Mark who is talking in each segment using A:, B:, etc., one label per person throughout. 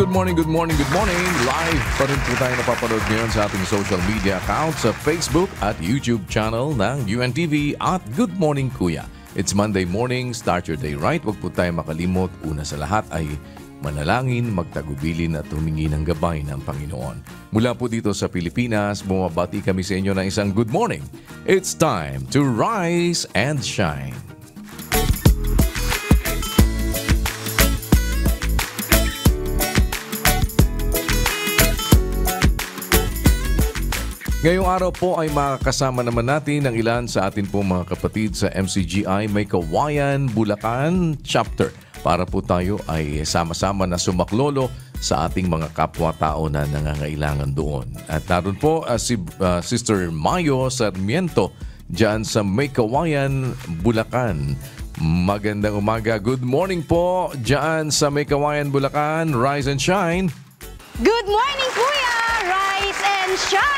A: Good morning, good morning, good morning. Live pa rin po tayo napapanood ngayon sa ating social media accounts sa Facebook at YouTube channel ng UNTV at Good Morning Kuya. It's Monday morning, start your day right. Huwag po tayo makalimot. Una sa lahat ay manalangin, magtagubilin at humingi ng gabay ng Panginoon. Mula po dito sa Pilipinas, bumabati kami sa inyo ng isang good morning. It's time to rise and shine. Ngayong araw po ay makakasama naman natin ang ilan sa atin po mga kapatid sa MCGI May Kawayan, Bulacan Chapter para po tayo ay sama-sama na sumaklolo sa ating mga kapwa-tao na nangangailangan doon. At naroon po si Sister Mayo Sarmiento dyan sa May Kawayan, Bulacan. Magandang umaga. Good morning po dyan sa May Kawayan, Bulacan. Rise and shine.
B: Good morning, Kuya! Rise and shine!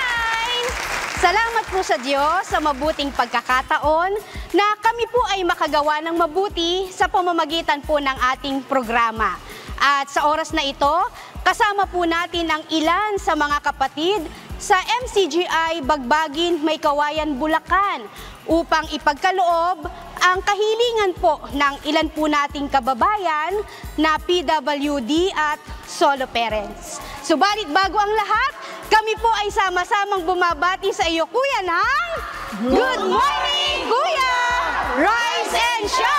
B: Salamat po sa Diyos sa mabuting pagkakataon na kami po ay makagawa ng mabuti sa pamamagitan po ng ating programa. At sa oras na ito, kasama po natin ang ilan sa mga kapatid sa MCGI Bagbagin May Kawayan, Bulacan upang ipagkaloob ang kahilingan po ng ilan po nating kababayan na PWD at solo parents. Subalit bago ang lahat, kami po ay sama-samang bumabati sa iyo, Kuya, ng Good Morning, Kuya! Rise and shine!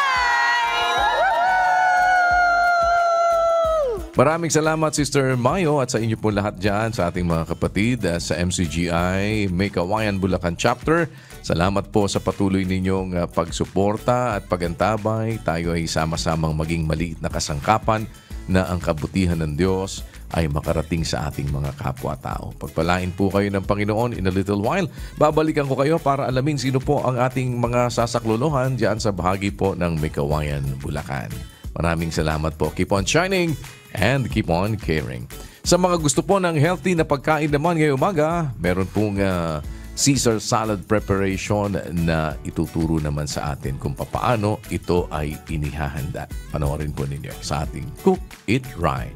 A: Maraming salamat Sister Mayo at sa inyo po lahat dyan sa ating mga kapatid sa MCGI May Kawayan, Bulacan Chapter. Salamat po sa patuloy ninyong pagsuporta at pagantabay. Tayo ay sama-samang maging maliit na kasangkapan na ang kabutihan ng Diyos ay makarating sa ating mga kapwa-tao. Pagpalain po kayo ng Panginoon in a little while. Babalikan ko kayo para alamin sino po ang ating mga sasaklolohan diyan sa bahagi po ng May Kawayan, Bulacan. Maraming salamat po. Keep on shining and keep on caring. Sa mga gusto po ng healthy na pagkain naman ngayong umaga, meron pong Caesar salad preparation na ituturo naman sa atin kung paano ito ay inihahanda. Panoorin po ninyo sa ating Cook It Right.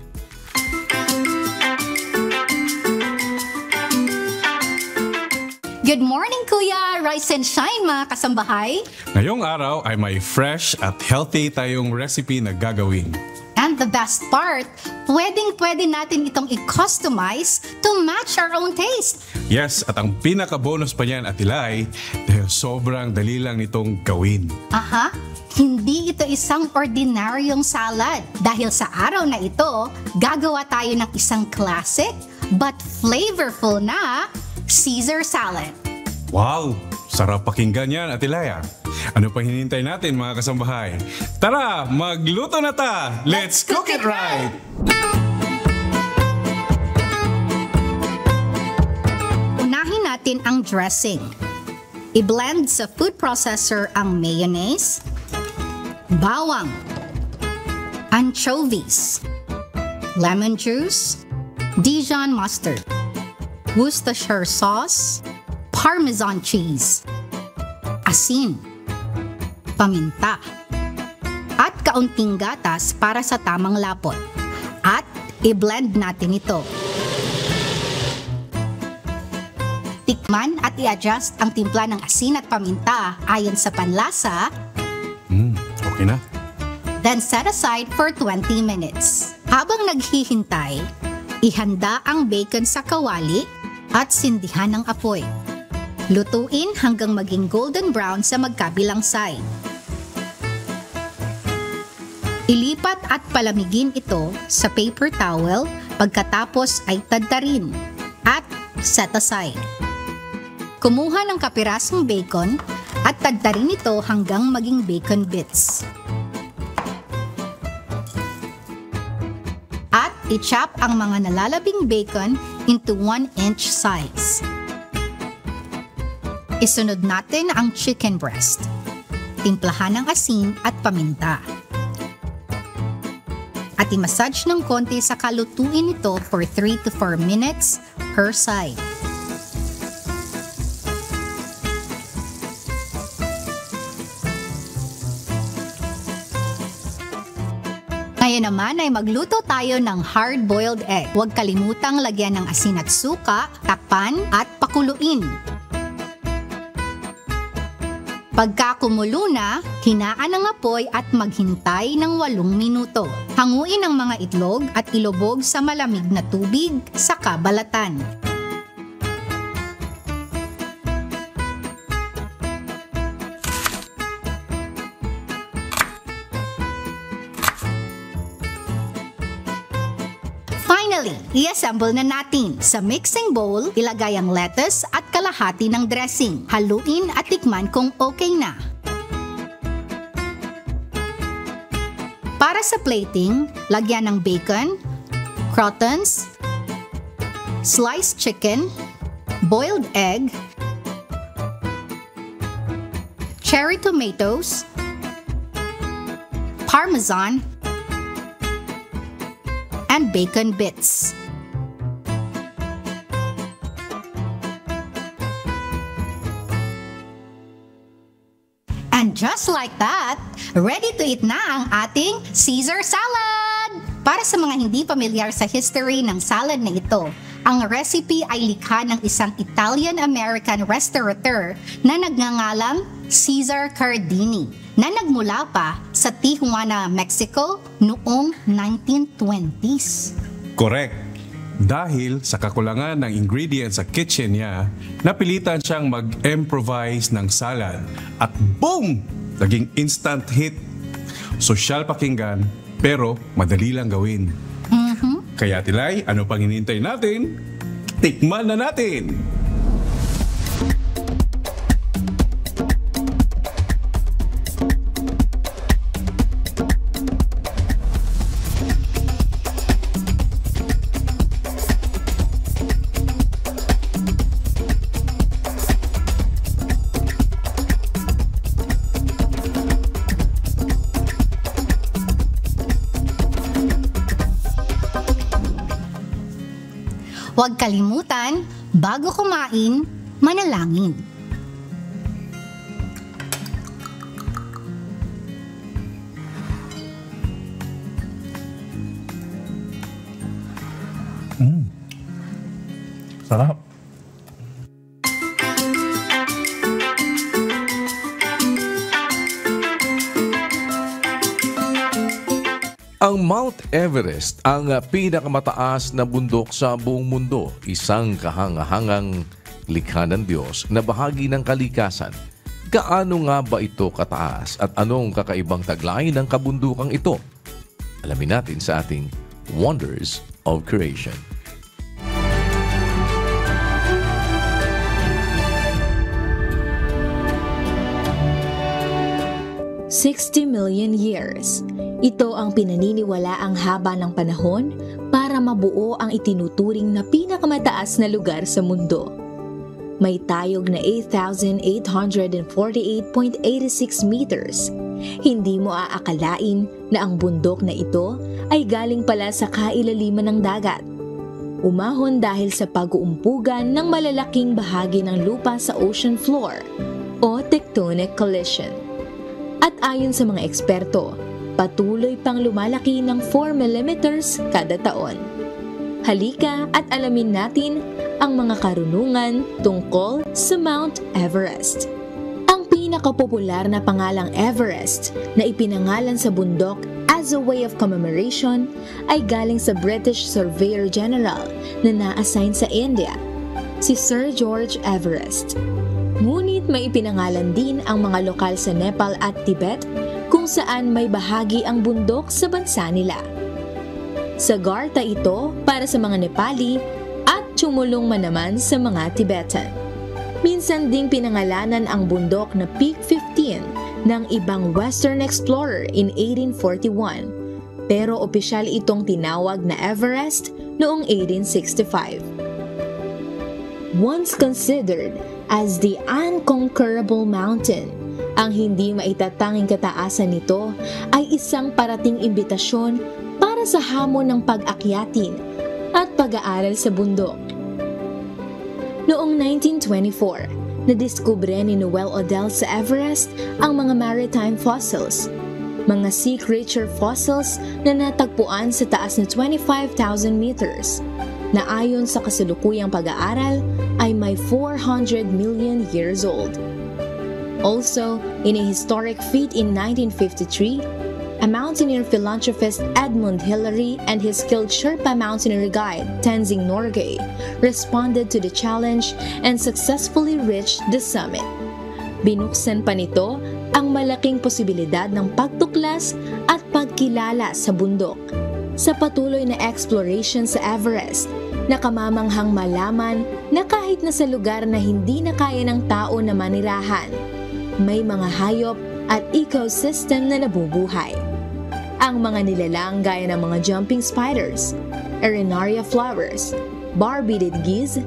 C: Good morning, Kuya! Rise and shine, mga kasambahay!
D: Ngayong araw ay may fresh at healthy tayong recipe na gagawin.
C: And the best part, pwedeng-pwede natin itong i-customize to match our own taste.
D: Yes, at ang pinaka-bonus pa niyan, Atilay, dahil sobrang dali lang nitong gawin.
C: Aha! Hindi ito isang ordinaryong salad. Dahil sa araw na ito, gagawa tayo ng isang classic but flavorful na Caesar salad.
D: Wow! Sarap pakinggan yan, Atilaya. Ano pa hinihintay natin, mga kasambahay? Tara, magluto na ta! Let's cook it right!
C: Unahin natin ang dressing. I-blend sa food processor ang mayonnaise, bawang, anchovies, lemon juice, Dijon mustard, Worcestershire sauce, Parmesan cheese, asin, paminta, at kaunting gatas para sa tamang lapot. At i-blend natin ito. Tikman at i-adjust ang timpla ng asin at paminta ayon sa panlasa.
D: Okay na.
C: Then set aside for 20 minutes. Habang naghihintay, ihanda ang bacon sa kawali at sindihan ng apoy. Lutuin hanggang maging golden brown sa magkabilang side. Ilipat at palamigin ito sa paper towel pagkatapos ay tadtarin at set aside. Kumuha ng kapirasong bacon at tadtarin ito hanggang maging bacon bits. At i-chop ang mga nalalabing bacon into 1-inch size. Isunod natin ang chicken breast. Timplahan ng asin at paminta. At i-massage ng konti sa kalutuin ito for 3 to 4 minutes per side. Ngayon naman ay magluto tayo ng hard-boiled egg. Huwag kalimutang lagyan ng asin at suka, takpan at pakuluin. Pagka kumulo na, hinaan ang apoy at maghintay ng 8 minuto. Hanguin ang mga itlog at ilubog sa malamig na tubig sa kabalatan. Finally, i-assemble na natin. Sa mixing bowl, ilagay ang lettuce at kalahati ng dressing. Haluin at tikman kung okay na. Para sa plating, lagyan ng bacon, croutons, sliced chicken, boiled egg, cherry tomatoes, parmesan, and bacon bits. And just like that, ready to eat na ang ating Caesar salad! Para sa mga hindi pamilyar sa history ng salad na ito, ang recipe ay likha ng isang Italian-American restaurateur na nagngangalang Cesar Cardini, na nagmula pa sa Tijuana, Mexico noong 1920s.
D: Correct. Dahil sa kakulangan ng ingredients sa kitchen niya, napilitan siyang mag-improvise ng salad. At boom! Naging instant hit. Sosyal pakinggan, pero madali lang gawin. Kaya Tilay, ano pang hinihintay natin? Tikman na natin!
C: Huwag kalimutan, bago kumain, manalangin.
D: Sarap.
A: Ang Mount Everest ang pinakamataas na bundok sa buong mundo, isang kahangahangang likha ng Diyos na bahagi ng kalikasan. Gaano nga ba ito kataas at anong kakaibang taglay ng kabundukang ito? Alamin natin sa ating Wonders of Creation.
E: $60 million years. Ito ang pinaniniwalaang haba ng panahon para mabuo ang itinuturing na pinakamataas na lugar sa mundo. May tayog na 8,848.86 meters. Hindi mo aakalain na ang bundok na ito ay galing pala sa kailaliman ng dagat. Umahon dahil sa pag-uumpugan ng malalaking bahagi ng lupa sa ocean floor o tectonic collision. At ayon sa mga eksperto, patuloy pang lumalaki ng 4 millimeters kada taon. Halika at alamin natin ang mga karunungan tungkol sa Mount Everest. Ang pinakapopular na pangalang Everest na ipinangalan sa bundok as a way of commemoration ay galing sa British Surveyor General na na-assign sa India, si Sir George Everest. Ngunit may ipinangalan din ang mga lokal sa Nepal at Tibet kung saan may bahagi ang bundok sa bansa nila. Sagarta ito para sa mga Nepali at Chumulong man naman sa mga Tibetan. Minsan ding pinangalanan ang bundok na Peak 15 ng ibang Western explorer in 1841, pero opisyal itong tinawag na Everest noong 1865. Once considered as the unconquerable mountain, ang hindi maitatanging kataasan nito ay isang parating imbitasyon para sa hamon ng pag-akyatin at pag-aaral sa bundok. Noong 1924, nadiskubre ni Noel Odell sa Everest ang mga maritime fossils. mga sea creature fossils na natagpuan sa taas na 25,000 meters, na ayon sa kasalukuyang pag-aaral ay may 400 million years old. Also, in a historic feat in 1953, a mountaineer philanthropist Edmund Hillary and his skilled Sherpa mountaineer guide Tenzing Norgay responded to the challenge and successfully reached the summit. Binuksan pa nito ang malaking posibilidad ng pagtuklas at pagkilala sa bundok. Sa patuloy na exploration sa Everest, nakamamanghang malaman na kahit na sa lugar na hindi na kaya ng tao na manirahan, may mga hayop at ecosystem na nabubuhay. Ang mga nilalang gaya ng mga jumping spiders, arenaria flowers, bar-beaded geese,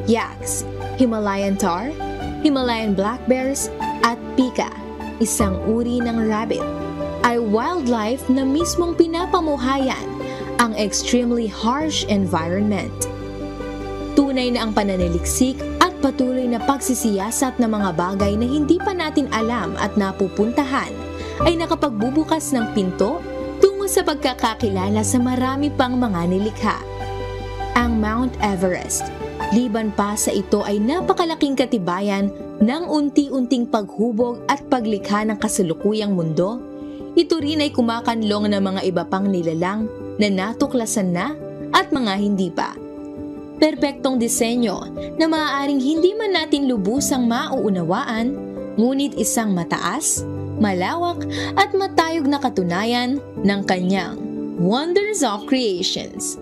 E: yaks, Himalayan tahr, Himalayan black bears, at pika, isang uri ng rabbit, ay wildlife na mismong pinapamuhayan ang extremely harsh environment. Tunay na ang pananaliksik at patuloy na pagsisiyasat ng mga bagay na hindi pa natin alam at napupuntahan ay nakapagbubukas ng pinto tungo sa pagkakakilala sa marami pang mga nilikha. Ang Mount Everest, liban pa sa ito ay napakalaking katibayan ng unti-unting paghubog at paglikha ng kasalukuyang mundo, ito rin ay kumakanlong ng mga iba pang nilalang na natuklasan na at mga hindi pa. Perpektong disenyo na maaaring hindi man natin lubusang mauunawaan, ngunit isang mataas, malawak at matayog na katunayan ng kanyang Wonders of Creations.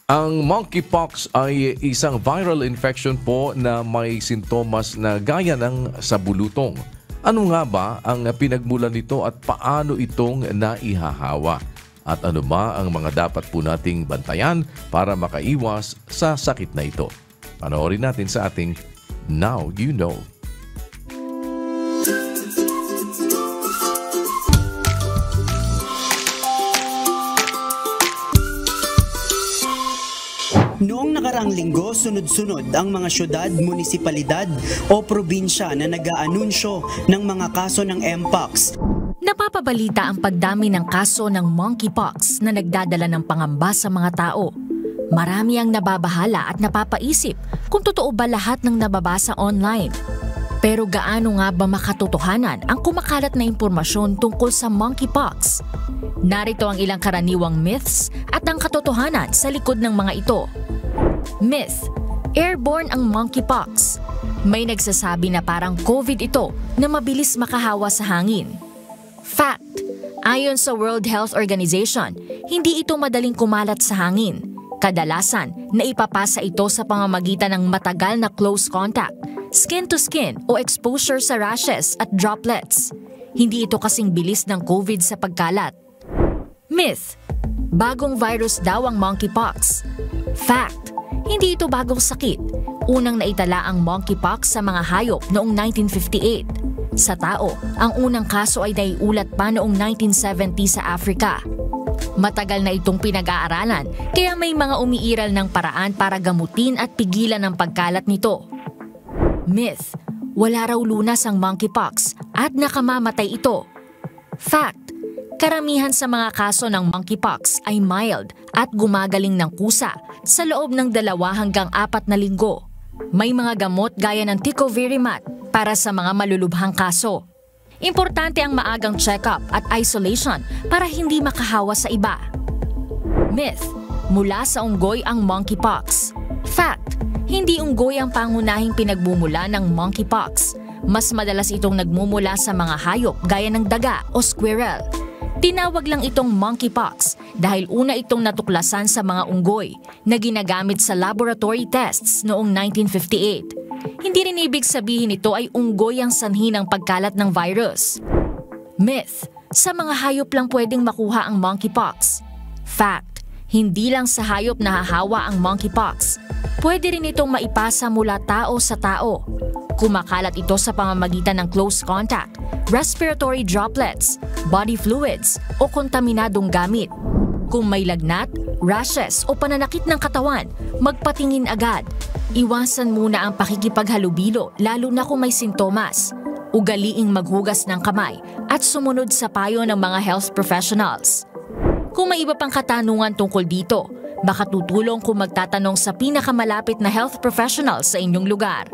A: Ang monkeypox ay isang viral infection po na may sintomas na gaya ng sa bulutong. Ano nga ba ang pinagmulan nito at paano itong naihahawa? At ano ba ang mga dapat po nating bantayan para makaiwas sa sakit na ito? Panoorin natin sa ating Now You Know.
F: Noong nakaraang linggo, sunod-sunod ang mga syudad, munisipalidad o probinsya na nag-aanunsyo ng mga kaso ng Mpox.
G: Napapabalita ang pagdami ng kaso ng monkeypox na nagdadala ng pangamba sa mga tao. Marami ang nababahala at napapaisip kung totoo ba lahat ng nababasa online. Pero gaano nga ba makatotohanan ang kumakalat na impormasyon tungkol sa monkeypox? Narito ang ilang karaniwang myths at ang katotohanan sa likod ng mga ito. Myth: airborne ang monkeypox. May nagsasabi na parang COVID ito na mabilis makahawa sa hangin. Fact: ayon sa World Health Organization, hindi ito madaling kumalat sa hangin. Kadalasan, naipapasa ito sa pamamagitan ng matagal na close contact, skin-to-skin o exposure sa rashes at droplets. Hindi ito kasing bilis ng COVID sa pagkalat. Myth: bagong virus daw ang monkeypox. Fact: hindi ito bagong sakit. Unang naitala ang monkeypox sa mga hayop noong 1958. Sa tao, ang unang kaso ay naiulat pa noong 1970 sa Africa. Matagal na itong pinag-aaralan, kaya may mga umiiral ng paraan para gamutin at pigilan ang pagkalat nito. Myth: wala raw lunas ang monkeypox at nakamamatay ito. Fact: karamihan sa mga kaso ng monkeypox ay mild at gumagaling ng kusa sa loob ng 2 hanggang 4 na linggo. May mga gamot gaya ng Tecovirimat para sa mga malulubhang kaso. Importante ang maagang check-up at isolation para hindi makahawa sa iba. Myth: mula sa unggoy ang monkeypox. Fact: hindi unggoy ang pangunahing pinagmumula ng monkeypox. Mas madalas itong nagmumula sa mga hayop gaya ng daga o squirrel. Tinawag lang itong monkeypox dahil una itong natuklasan sa mga unggoy na ginagamit sa laboratory tests noong 1958. Hindi rin ibig sabihin ito ay unggoy ang sanhi ng pagkalat ng virus. Myth: sa mga hayop lang pwedeng makuha ang monkeypox. Fact: hindi lang sa hayop nahahawa ang monkeypox. Pwede rin itong maipasa mula tao sa tao. Kumakalat ito sa pamamagitan ng close contact, respiratory droplets, body fluids o kontaminadong gamit. Kung may lagnat, rashes o pananakit ng katawan, magpatingin agad. Iwasan muna ang pakikipaghalubilo lalo na kung may sintomas. Ugaliing maghugas ng kamay at sumunod sa payo ng mga health professionals. Kung may iba pang katanungan tungkol dito, baka tutulong kung magtatanong sa pinakamalapit na health professional sa inyong lugar.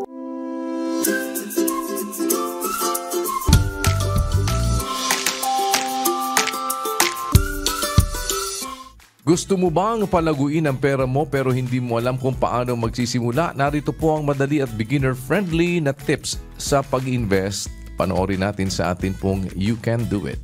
A: Gusto mo bang palaguin ang pera mo pero hindi mo alam kung paano magsisimula? Narito po ang madali at beginner-friendly na tips sa pag-invest. Panoorin natin sa atin pong You Can Do It.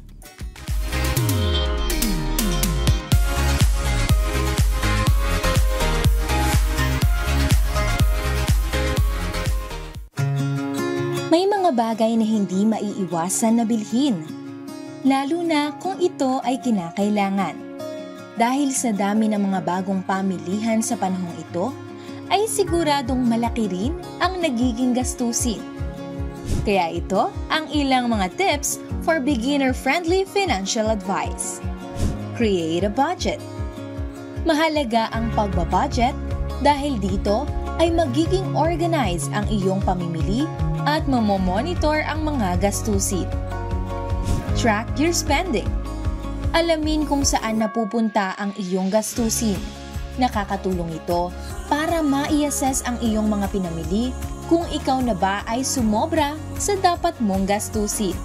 E: May mga bagay na hindi maiiwasan na bilhin, lalo na kung ito ay kinakailangan. Dahil sa dami ng mga bagong pamilihan sa panahong ito, ay siguradong malaki rin ang nagiging gastusin. Kaya ito ang ilang mga tips for beginner-friendly financial advice. Create a budget. Mahalaga ang pagbabudget dahil dito ay magiging organized ang iyong pamimili at mamomonitor ang mga gastusin. Track your spending. Alamin kung saan napupunta ang iyong gastusin. Nakakatulong ito para ma-i-assess ang iyong mga pinamili kung ikaw na ba ay sumobra sa dapat mong gastusin.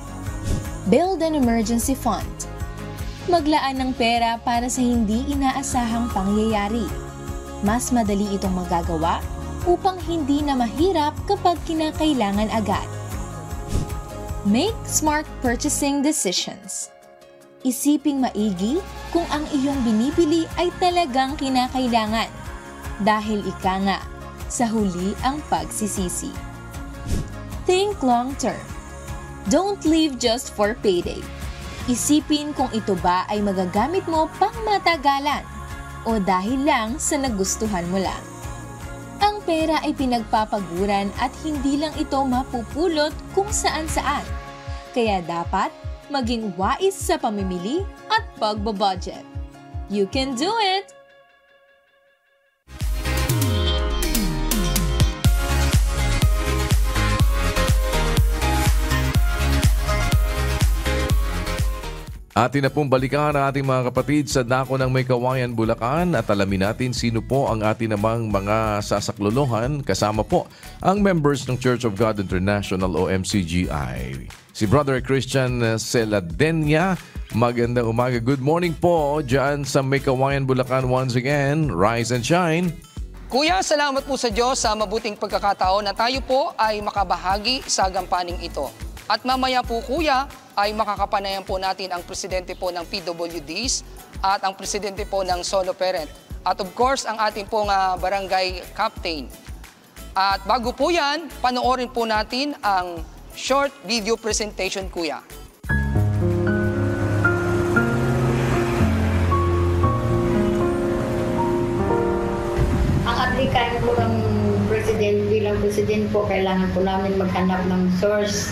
E: Build an emergency fund. Maglaan ng pera para sa hindi inaasahang pangyayari. Mas madali itong magagawa upang hindi na mahirap kapag kinakailangan agad. Make smart purchasing decisions. Isiping maigi kung ang iyong binibili ay talagang kinakailangan. Dahil ika nga, sa huli ang pagsisisi. Think long term. Don't live just for payday. Isipin kung ito ba ay magagamit mo pang matagalan o dahil lang sa nagustuhan mo lang. Ang pera ay pinagpapaguran at hindi lang ito mapupulot kung saan-saan. Kaya dapat maging wais sa pamimili at pagbabudget. You can do it!
A: Atin na pong balikan ang ating mga kapatid sa dako ng May Kawayan, Bulacan at alamin natin sino po ang ating namang mga sasaklolohan kasama po ang members ng Church of God International o MCGI. Si Brother Christian Celadenia, magandang umaga. Good morning po dyan sa May Kawayan, Bulacan once again. Rise and shine.
H: Kuya, salamat po sa Diyos sa mabuting pagkakataon na tayo po ay makabahagi sa gampaning ito. At mamaya po kuya ay makakapanayan po natin ang presidente po ng PWDs at ang presidente po ng Solo Parent. At of course, ang ating pong barangay captain. At bago po yan, panoorin po natin ang short video presentation kuya.
I: Ang applicant po ng president, bilang president po, kailangan po namin maghanap ng source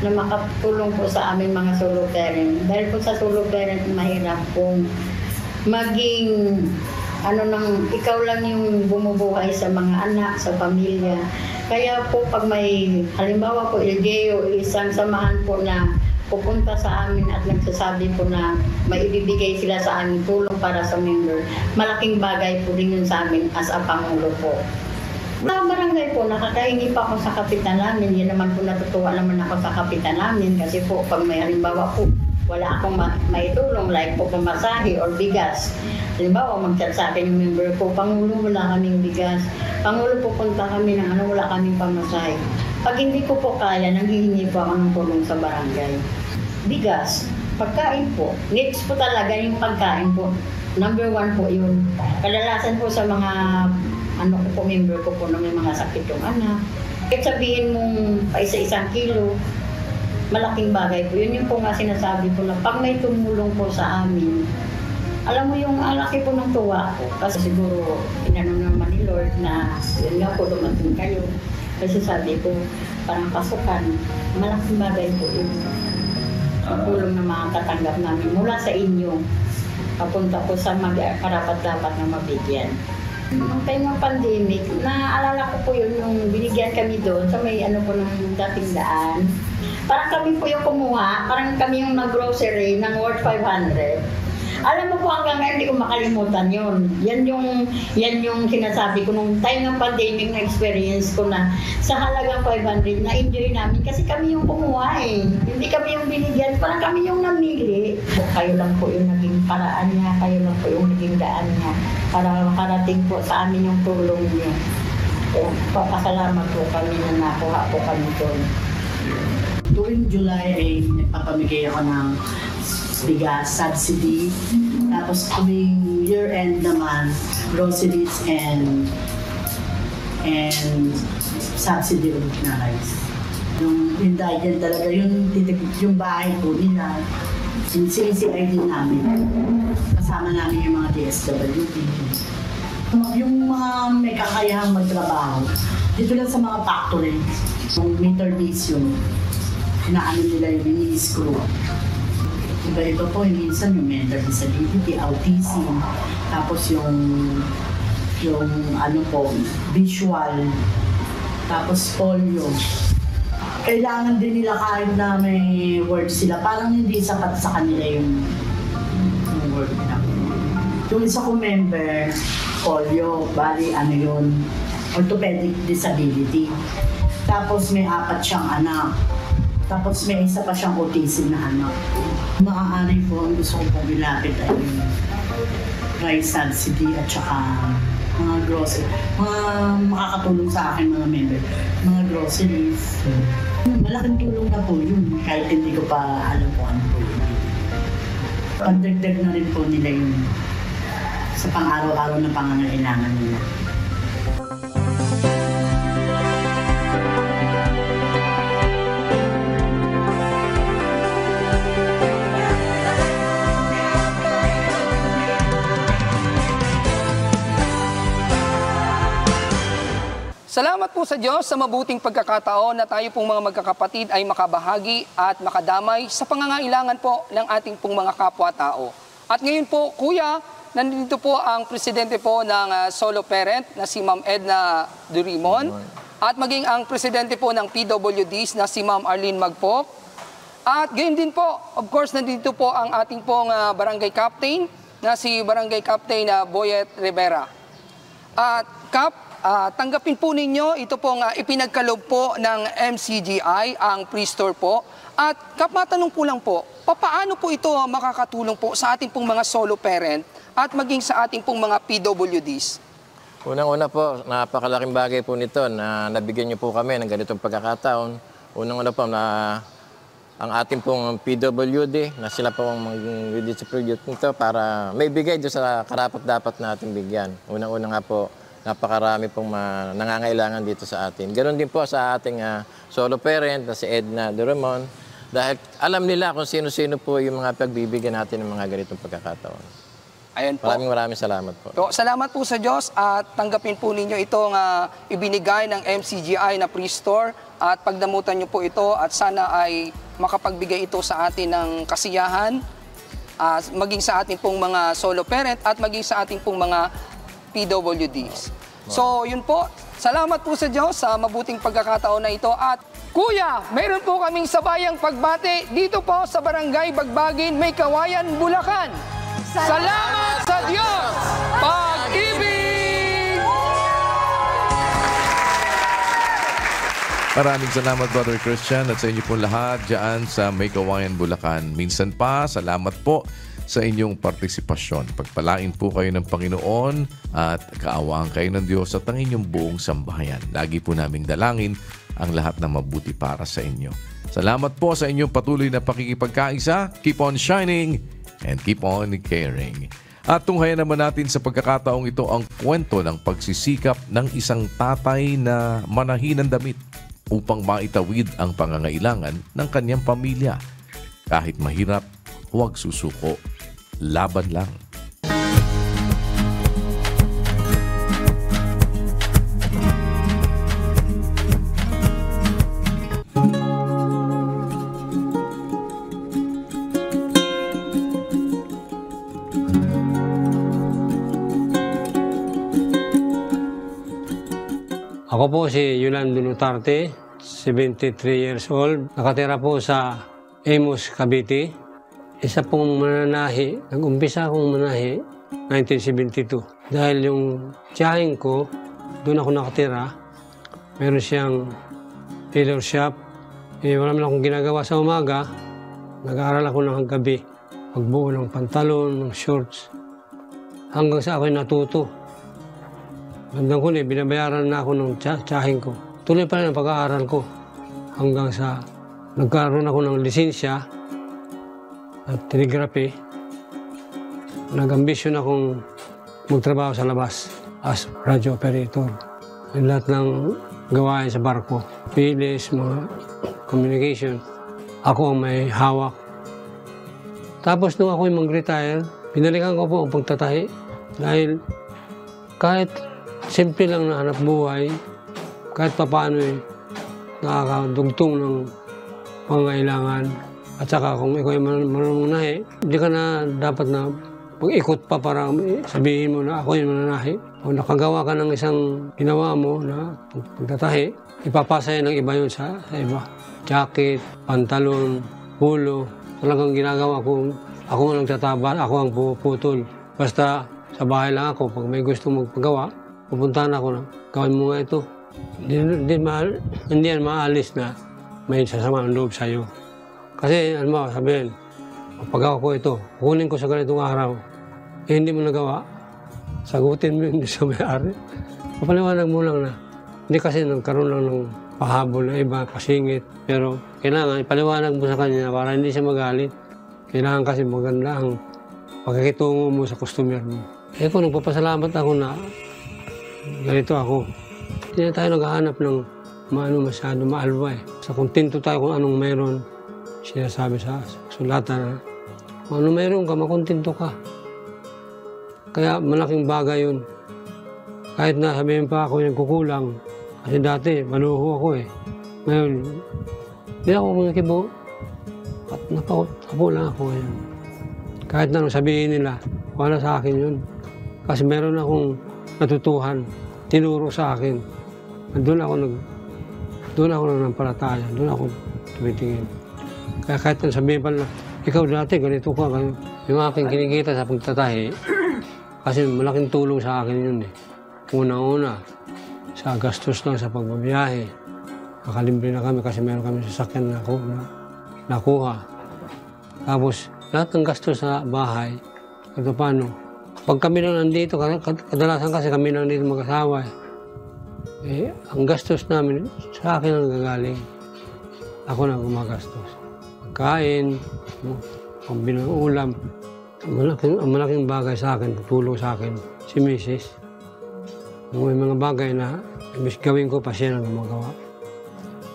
I: na makatulong po sa aming mga solo parent. Dahil po sa solo parent, mahirap pong maging ikaw lang yung bumubuhay sa mga anak, sa pamilya. Kaya po pag may, halimbawa po, LGU, isang samahan po na pupunta sa amin at nagsasabi po na may ibibigay sila sa amin tulong para sa member, malaking bagay po rin yun sa amin as a Pangulo po. Sa barangay po, nakakahingi pa ako sa kapitan namin. Yan naman po natutuwa naman ako sa kapitan namin kasi po pag may halimbawa po, wala akong maitulong like po pamasahe or bigas. Halimbawa, mag-chat sa akin yung member ko, Pangulo, wala kaming bigas. Pangulo, pupunta kami ng wala kaming pamasahe. Pag hindi ko po kaya, nanghihingi po ako ng tulong sa barangay. Bigas, pagkain po. Next po talaga yung pagkain po. Number 1 po yun. Kadalasan po sa mga member ko po na may mga sakit yung anak. Kahit sabihin mong pa isa-isang kilo, malaking bagay po. Yun yung po nga sinasabi ko na pag may tumulong po sa amin, alam mo yung alaki po ng tuwa ko. Kasi siguro, inano naman ni Lord na yun nga po dumating kayo. Kasi sabi ko, parang pasukan, malaking bagay po yun. Ang tulong na makakatanggap namin mula sa inyo, papunta po sa karapat-dapat na mabigyan. Nung time ng pandemic, naaalala ko po yun, nung binigyan kami doon sa may ano po ng dating daan. Parang kami po yung kumuha, parang kami yung nag-grocery ng worth 500. Alam mo po hanggang ngayon, hindi ko makalimutan yun. Yan yung sinasabi ko nung time ng pandemic na experience ko na sa halagang 500 na enjoy namin kasi kami yung kumuha eh. Hindi kami yung binigyan, parang kami yung namili. Kayo lang po yung naging paraan niya, kayo lang po yung naging daan niya para makarating po sa amin yung tulong niya. Kaya papasalamat po kami na nakuha po kami doon.
J: Tuwing July ay nagpapamigay ako ng bigas, subsidy. Tapos tuwing year-end naman, groceries and subsidy ulit na rice. Yung dahil talaga, yung bahay po nila, yung CCI din namin. Kasama namin yung mga DSWD. Yung mga may kakayahang magtrabaho, dito lang sa mga factory, yung meter base yun, inaano nila yung mini-screw. Iba-iba po, minsan yung mental disability, autism, tapos yung ano po, visual, tapos polio. Kailangan din nila kahit na may word sila, parang hindi sapat sa kanila yung word nila. Yung isa kong member, polio, bali ano yun, orthopedic disability. Tapos may 4 siyang anak. Tapos may isa pa siyang autism na anak. Maaari po, ang gusto ko pong ilapit ay yung rice subsidy at saka mga groceries. Mga makakatulong sa akin mga member. Mga groceries. Malaking tulong na po yun. Kahit hindi ko pa alam po ano po yun. Pagdagdag na rin po nila yun sa pang-araw-araw na pangangailangan nila.
H: Salamat po sa Diyos sa mabuting pagkakataon na tayo pong mga magkakapatid ay makabahagi at makadamay sa pangangailangan po ng ating pong mga kapwa-tao. At ngayon po, Kuya, nandito po ang presidente po ng solo parent na si Ma'am Edna Durimon at maging ang presidente po ng PWDs na si Ma'am Arlene Magpok. At gayon din po, of course, nandito po ang ating pong barangay captain na si Barangay Captain Boyet Rivera. At tanggapin po ninyo, ito pong ipinagkaloob po ng MCGI, ang pre-store po. At matanong ko lang po, paano po ito makakatulong po sa ating pong mga solo parent at maging sa ating pong mga PWDs?
K: Unang-una po, napakalaking bagay po nito na nabigyan niyo po kami ng ganitong pagkakataon. Unang-una po na ang ating pong PWD na sila po ang mag-distribute nito para may bigay doon sa karapat-dapat nating bigyan. Unang-una nga po, napakarami pong nangangailangan dito sa atin. Ganon din po sa ating solo parent na si Edna Durimon dahil alam nila kung sino-sino po yung mga pagbibigyan natin ng mga ganitong pagkakataon.
H: Ayan po.
K: Maraming salamat po.
H: So, salamat po sa Diyos at tanggapin po ninyo itong ibinigay ng MCGI na pre-store at pagdamutan nyo po ito at sana ay makapagbigay ito sa atin ng kasiyahan, maging sa ating pong mga solo parent at maging sa ating pong mga PWDs. So, yun po. Salamat po sa Diyos sa mabuting pagkakataon na ito. At Kuya, mayroon po kaming sabayang pagbati dito po sa Barangay Bagbagin, May Kawayan, Bulacan. Salamat sa Diyos! Pag-ibig!
A: Maraming salamat, Brother Christian, at sa inyo po lahat dyan sa May Kawayan, Bulacan. Minsan pa, salamat po sa inyong partisipasyon. Pagpalain po kayo ng Panginoon at kaawaan kayo ng Diyos at ang inyong buong sambahayan. Lagi po naming dalangin ang lahat na mabuti para sa inyo. Salamat po sa inyong patuloy na pakikipagkaisa. Keep on shining and keep on caring. At tunghayan naman natin sa pagkakataong ito ang kwento ng pagsisikap ng isang tatay na manahin ng damit upang maitawid ang pangangailangan ng kanyang pamilya. Kahit mahirap, huwag susuko. Laban lang.
L: Ako po si Yolando Lutarte, 73 years old. Nakatira po sa Amos, Cavite. Isa pong mananahi, nag-umpisa akong manahi 1972. Dahil yung tiyahin ko, doon ako nakatira, meron siyang tailor shop. Wala naman akong ginagawa sa umaga, nag-aaral ako ng gabi. Pagbuo ng pantalon, ng shorts, hanggang sa ako'y natuto. Bandang huli, binabayaran na ako ng tiyahin ko. Tuloy pa rin ang pag-aaral ko hanggang sa nagkaroon ako ng lisensya at telegraphy. Nag-ambisyon akong magtrabaho sa labas as radio operator. Yung lahat ng gawain sa barko, pilis, mga communication, ako ang may hawak. Tapos nung ako'y mag-retire, pinalikan ko po ang pagtatahi dahil kahit simple lang na hanap buhay, kahit papaano nakakadugtong ng pangailangan. At saka kung ikaw ay marunong nahi, hindi ka na dapat na mag-ikot pa para sabihin mo na ako yung mananahi. O nakagawa ka ng isang ginawa mo na pagtatahi, ipapasa yan ng iba yun sa iba. Jacket, pantalon, pulo, talagang ginagawa ko. Ako ang nagtatabal, ako ang puputol. Basta sa bahay lang ako, pag may gusto magpagawa, pupuntahan ako na, gawin mo nga ito. Hindi yan maalis na may sasama ang loob sa'yo. Kasi, ano mo, sabihin, pagawa ko ito, kunin ko sa ganitong araw, hindi mo nagawa, sagutin mo yung sa may-ari. Papaliwanag mo lang na, hindi kasi nagkaroon lang ng pahabol na iba, pasingit. Pero kailangan ipaliwanag mo sa kanya para hindi siya magalit. Kailangan kasi maganda ang pagkakitungo mo sa customer mo. Kung nagpapasalamat ako na ganito ako, hindi na tayo naghahanap ng masyado maalwa eh. Sa kontento tayo kung anong meron, sinasabi sa sulatan na kung anong meron ka, makontento ka. Kaya malaking bagay yun. Kahit na sabihin pa ako yung kukulang, kasi dati maluho ako eh. Ngayon, hindi ako magkibo. At nakapo lang ako ngayon. Kahit na sabihin nila, wala sa akin yun. Kasi meron akong natutuhan, tinuro sa akin. Doon ako nagpalataya, doon ako tumitingin. Kaya kahit na sabihin pa na, ikaw dati ganito ka, yung aking kinikita sa pagtatahi, kasi malaking tulong sa akin yun eh. Una-una, sa gastos lang sa pagbabiyahe. Nakalibre na kami kasi meron kami sasakyan na nakuha. Tapos, lahat ng gastos sa bahay, ito paano? Pag kami lang nandito, kadalasan kasi kami lang nandito mag-asawa eh. Ang gastos namin, sa akin ang gagaling. Ako na gumagastos. Pagkain, pambili ng ulam. Ang malaking bagay sa akin, tutulong sa akin, si Mrs. May mga bagay na imbis gawin ko pa siya na gumagawa.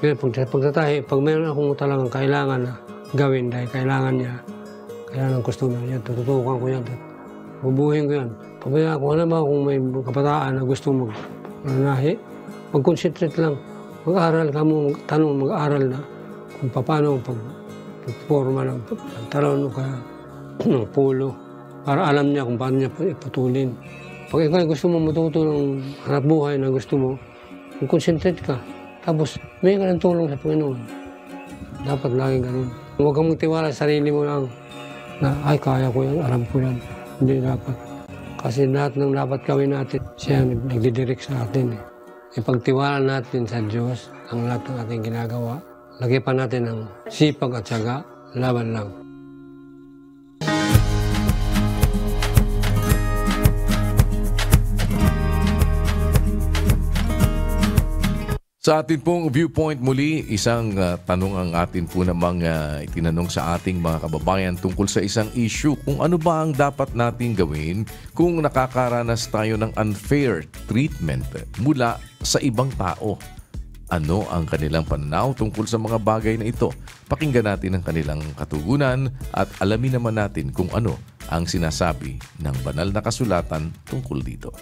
L: Kaya pagtatahi, pag mayroon akong talagang kailangan na gawin dahil kailangan niya, kailangan ng customer niya, tututukan ko yan, bubuhin ko yan. Pabaya ko, alam ba kung may kabataan na gusto mag-nahi, mag-concentrate lang. Mag-aaral ka mo, mag-aaral na kung paano pag-forma ng pantalon o kaya ng pulo para alam niya kung paano niya iputulin. Pag ikaw gusto mo matuto ng hanap buhay na gusto mo, mag-concentrate ka. Tapos may ka ng tulong sa Panginoon. Dapat lagi ganun. Huwag kang magtiwala sa sarili mo lang na ay kaya ko yan, alam ko yan. Hindi dapat. Kasi lahat ng dapat gawin natin, siya nagdidirect sa atin eh. Ipagtiwala natin sa Diyos ang lahat ng ating ginagawa. Lagyan pa natin ng sipag at syaga, laban lang.
A: Sa atin pong viewpoint muli, isang tanong ang atin po namang itinanong sa ating mga kababayan tungkol sa isang issue. Kung ano ba ang dapat nating gawin kung nakakaranas tayo ng unfair treatment mula sa ibang tao. Ano ang kanilang pananaw tungkol sa mga bagay na ito? Pakinggan natin ang kanilang katugunan at alamin naman natin kung ano ang sinasabi ng banal na kasulatan tungkol dito.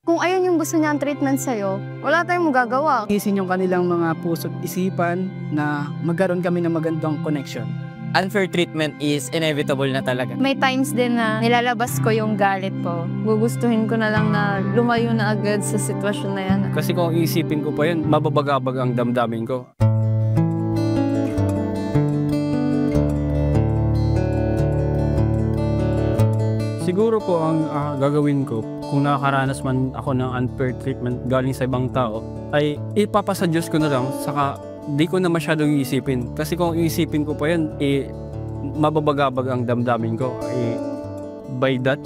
M: Kung ayun yung gusto niya ang treatment sa'yo, wala tayong magagawa.
N: Isin yung kanilang mga puso't isipan na magkaroon kami ng magandang connection. unfair treatment is inevitable na talaga.
M: May times din na nilalabas ko yung galit ko. Gugustuhin ko na lang na lumayo na agad sa sitwasyon na yan.
L: Kasi kung iisipin ko pa yun, mababagabag ang damdamin ko. Siguro po ang gagawin ko, kung nakakaranas man ako ng unfair treatment galing sa ibang tao, ay ipapasa Diyos ko na lang, saka di ko na masyadong iisipin. Kasi kung iisipin ko pa yun, mababagabag ang damdamin ko. By that,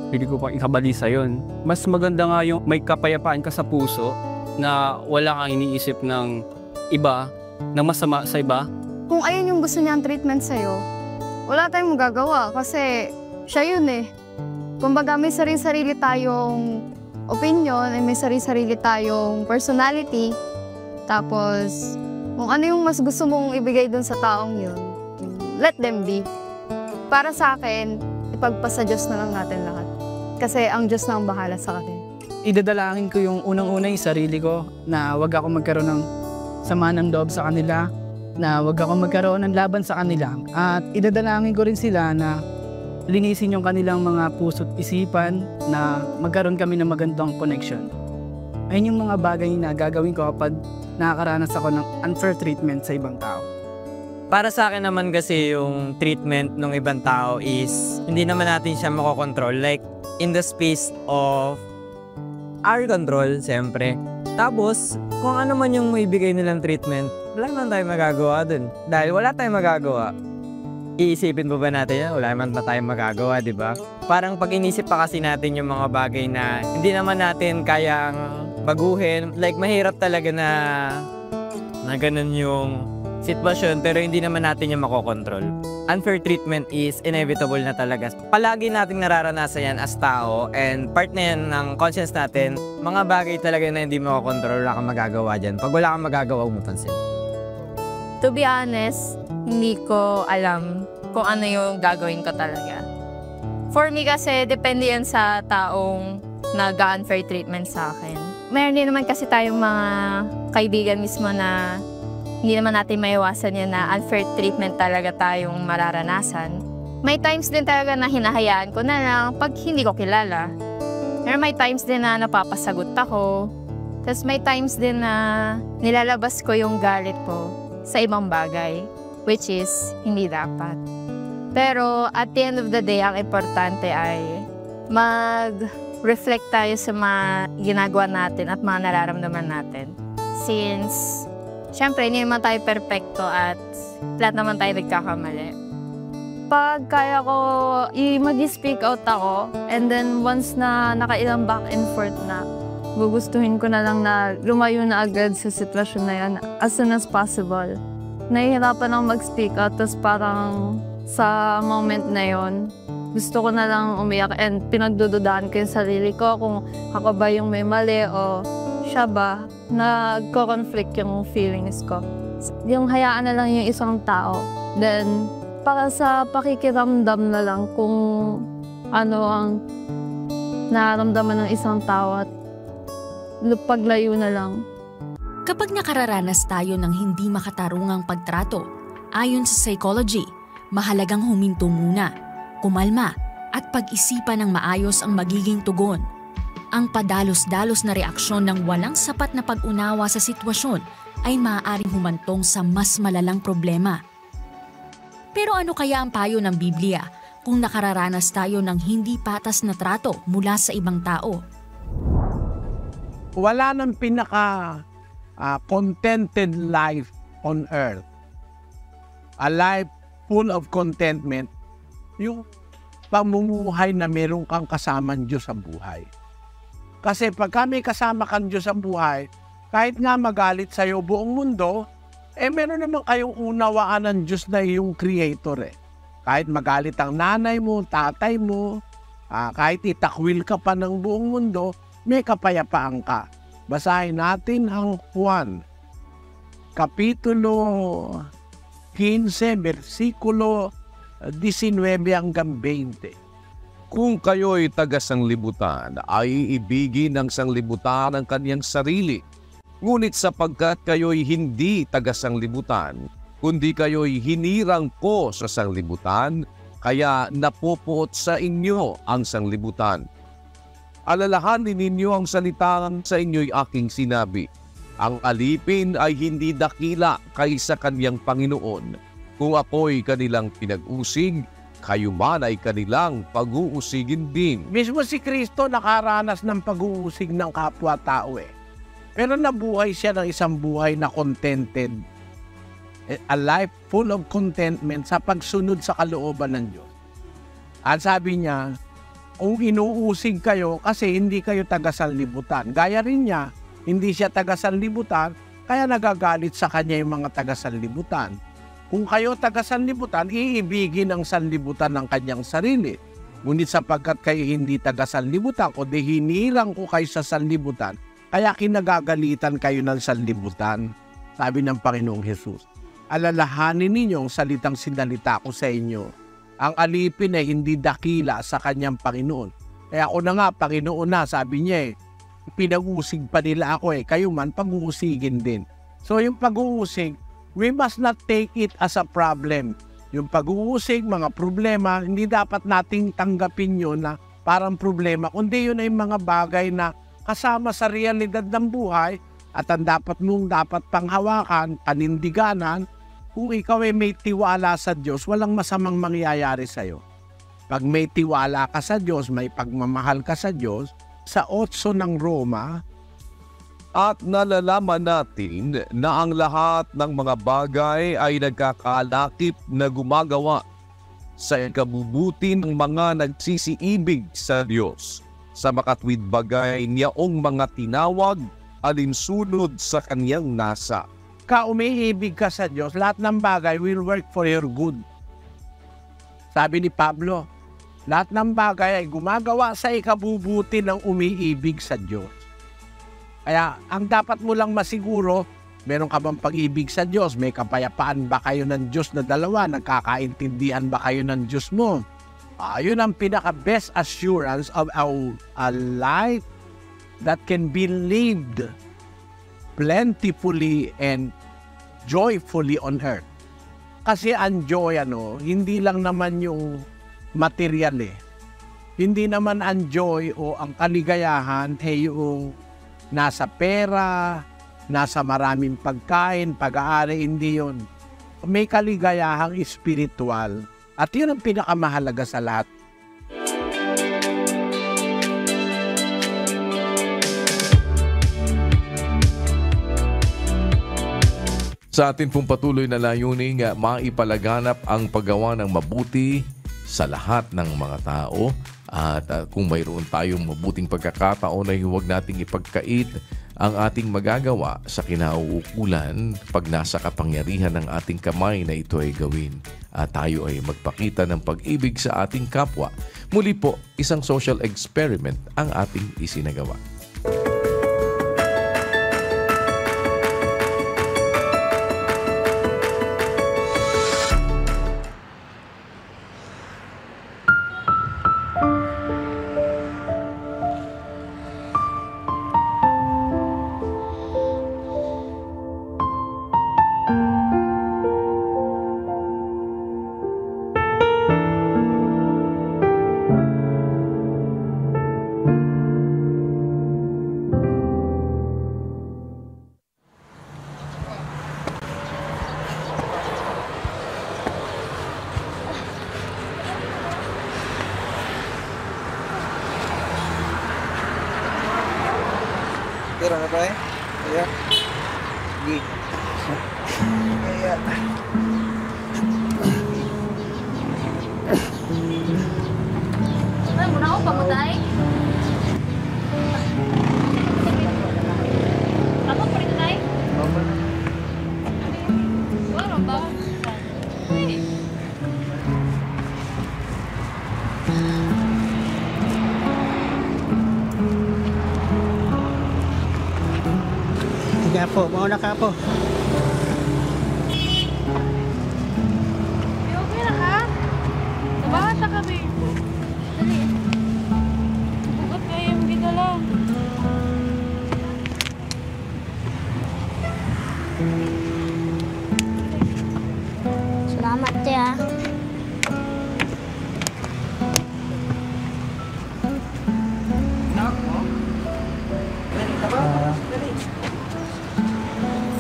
L: hindi ko pang ikabalisa yun. Mas maganda nga yung may kapayapaan ka sa puso na wala kang iniisip ng iba, ng masama sa iba.
M: Kung ayun yung gusto niyang treatment sa'yo, wala tayong magagawa kasi siya yun eh. Kumbaga may sarili-sarili tayong opinion, may sarili-sarili tayong personality. Tapos, kung ano yung mas gusto mong ibigay dun sa taong yun, let them be. Para sa akin, ipagpasa Diyos na lang natin lahat. Kasi ang Diyos na ang bahala sa akin.
O: Idadalangin ko yung unang-una yung sarili ko na wag ako magkaroon ng sama ng loob sa kanila, na wag ako magkaroon ng laban sa kanila. At idadalangin ko rin sila na linisin yung kanilang mga puso't isipan na magkaroon kami ng magandang connection. Ayun yung mga bagay na gagawin ko kapag nakakaranas ako ng unfair treatment sa ibang tao.
N: Para sa akin naman kasi yung treatment ng ibang tao is hindi naman natin siya makokontrol. Like, in the space of our control, siyempre. Tapos, kung ano man yung maibigay nilang treatment, wala naman tayong magagawa dun. Dahil wala tayong magagawa, iisipin pa ba natin yan? Wala naman pa tayong magagawa, di ba? Parang pag inisip pa kasi natin yung mga bagay na hindi naman natin kayang baguhin, like mahirap talaga na ganun yung sitwasyon, pero hindi naman natin yung makokontrol. Unfair treatment is inevitable na talaga. Palagi nating nararanasan yan as tao, and part na yan ng conscience natin, mga bagay talaga na hindi makokontrol, wala kang magagawa dyan. Pag wala kang magagawa, huwag mo pansin.
P: To be honest, hindi ko alam kung ano yung gagawin ko talaga. For me kasi, depende yan sa taong nag-unfair treatment sa akin. Meron din naman kasi tayong mga kaibigan mismo na hindi naman natin maiwasan yan na unfair treatment talaga tayong mararanasan. May times din talaga na hinahayaan ko na lang pag hindi ko kilala. Pero may times din na napapasagot ako. Tapos may times din na nilalabas ko yung galit ko sa ibang bagay, which is hindi dapat. Pero at the end of the day, ang importante ay mag-reflect tayo sa mga ginagawa natin at mga nararamdaman natin. Since, syempre, hindi naman tayo perfecto at lahat naman tayo nagkakamali. Pag kaya ko, mag-speak out ako, and then once na nakailang back and forth na, gugustuhin ko na lang na lumayo na agad sa sitwasyon na yan as soon as possible. Nahihirapan ako mag-speak out, tapos parang sa moment na yon, gusto ko na lang umiyak and pinagdududahan ko yung sarili ko kung ako ba yung may mali o siya ba. Nagko-conflict yung feelings ko. Yung hayaan na lang yung isang tao. Then, para sa pakikiramdam na lang kung ano ang nararamdaman ng isang tao at paglayo na lang.
G: Kapag nakararanas tayo ng hindi makatarungang pagtrato, ayon sa psychology, mahalagang huminto muna, kumalma, at pag-isipan ng maayos ang magiging tugon. Ang padalos-dalos na reaksyon ng walang sapat na pag-unawa sa sitwasyon ay maaaring humantong sa mas malalang problema. Pero ano kaya ang payo ng Biblia kung nakararanas tayo ng hindi patas na trato mula sa ibang tao?
Q: Wala nang contented life on earth. A life full of contentment, yung pamumuhay na meron kang kasamang Diyos sa buhay. Kasi pag may kasama kang Diyos sa buhay, kahit nga magalit sa'yo buong mundo, meron naman kayong unawaan ng Diyos na yung creator eh. Kahit magalit ang nanay mo, tatay mo, kahit itakwil ka pa ng buong mundo, may kapayapaan ka. Basahin natin ang Juan, Kapitulo 15, versikulo 19 hanggang 20.
A: Kung kayo'y taga-sanglibutan, ay iibigin ng sanglibutan ang kaniyang sarili. Ngunit sapagkat kayo'y hindi taga-sanglibutan,
R: kundi kayo'y hinirang ko sa sanglibutan, kaya napupuot sa inyo ang sanglibutan. Alalahanin ninyo ang salitang sa inyo'y aking sinabi. Ang alipin ay hindi dakila kaysa kaniyang Panginoon. Kung ako'y kanilang pinag-usig, kayo man ay kanilang pag-uusigin din.
Q: Mismo si Kristo nakaranas ng pag-uusig ng kapwa-tao eh. Pero nabuhay siya ng isang buhay na contented. A life full of contentment sa pagsunod sa kalooban ng Diyos. At sabi niya, kung inuusig kayo kasi hindi kayo taga-sanlibutan. Gaya rin niya, hindi siya taga-sanlibutan, kaya nagagalit sa kanya yung mga taga-sanlibutan. Kung kayo taga-sanlibutan, iibigin ang sanlibutan ng kanyang sarili. Ngunit sapagkat kayo hindi taga-sanlibutan, kundi hinirang ko kayo sa sanlibutan, kaya kinagagalitan kayo ng sanlibutan. Sabi ng Panginoong Hesus, alalahanin ninyo ang salitang sinalita ko sa inyo. Ang alipin ay hindi dakila sa kanyang Panginoon. Kaya ako na nga, Panginoon na, sabi niya eh, pinag-uusig pa nila ako eh, kayo man pag-uusigin din. So yung pag-uusig, we must not take it as a problem. Yung pag-uusig, mga problema, hindi dapat nating tanggapin yun na parang problema, kundi yun ay mga bagay na kasama sa realidad ng buhay at ang dapat panghawakan, panindiganan. Kung ikaw ay may tiwala sa Diyos, walang masamang mangyayari sa'yo. Pag may tiwala ka sa Diyos, may pagmamahal ka sa Diyos, sa 8 ng Roma,
R: at nalalaman natin na ang lahat ng mga bagay ay nagkakalakip na gumagawa sa ikabubuti ng mga nagsisiibig sa Diyos, sa makatwid bagay niyaong mga tinawag alinsunod sa kaniyang nasa.
Q: Umiibig ka sa Diyos, lahat ng bagay will work for your good. Sabi ni Pablo, lahat ng bagay ay gumagawa sa ikabubuti ng umiibig sa Diyos. Kaya ang dapat mo lang masiguro, meron ka bang pag-ibig sa Diyos? May kapayapaan ba kayo ng Diyos na dalawa? Nagkakaintindihan ba kayo ng Diyos mo? Yun ang pinaka-best assurance of a life that can be lived plentifully and joyfully on earth. Kasi ang joy, hindi lang naman yung material eh. Hindi naman ang joy o ang kaligayahan yung nasa pera, nasa maraming pagkain, pag-aari, hindi yun. May kaligayahang espiritual. At yun ang pinakamahalaga sa lahat.
A: Sa atin pong patuloy na layuning maipalaganap ang paggawa ng mabuti sa lahat ng mga tao. At kung mayroon tayong mabuting pagkakataon ay huwag nating ipagkait ang ating magagawa sa kinauukulan pag nasa kapangyarihan ng ating kamay na ito ay gawin. At tayo ay magpakita ng pag-ibig sa ating kapwa. Muli po, isang social experiment ang ating isinagawa.
S: Tira na ba eh? Ayan. Sige. Ayan.
P: Ay, muna ako pamutay. Ako pa rin tayo? Wala ba?
S: Sige po, mauna ka po.
M: Okay na ka? Nabahata ka, babe. Dali. Bugot kayo yung gidala.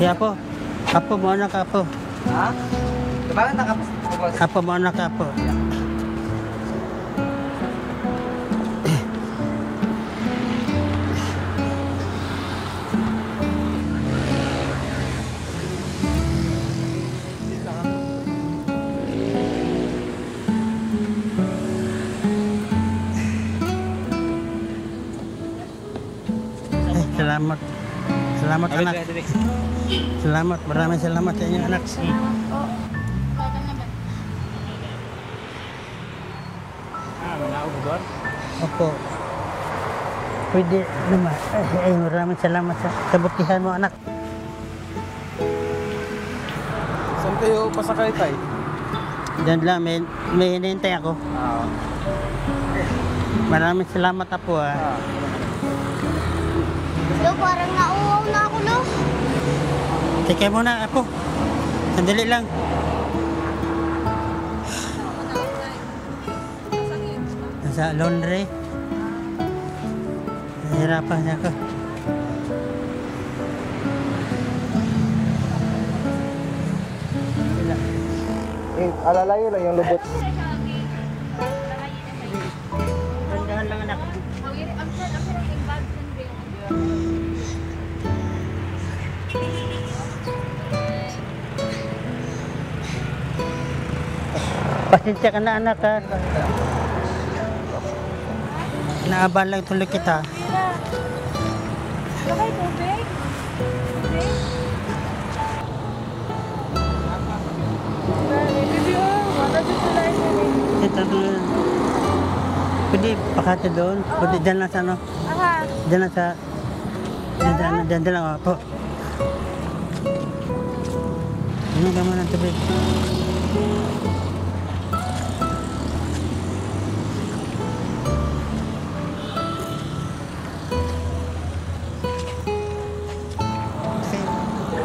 S: Kaya po. Apo mo na ka po.
N: Ha? Bakit nakapos?
S: Apo mo na ka po. Salamat. Salamat anak. Salamat, maraming salamat sa inyo anak. Opo. Pwede naman. Ay, maraming salamat sa kabutihan mo anak.
N: Saan kayo pasakay tayo?
S: Diyan lang, may hinihintay ako. Maraming salamat po
B: Lo, parang nauuwaw na ako, Lo.
S: Teka muna ako. Sandali lang. Nasa laundry. Nahirapan ako.
N: Alalayo lang yung lubot.
S: Tandahan lang anak. Pasensya ka na anak ha. Naaban lang tuloy kita.
B: Okay, tubig?
S: Ito doon. Pwede pakati doon. Pwede dyan lang sa ano. Dyan lang sa... Dyan lang ako. Ano ka mo ng tubig?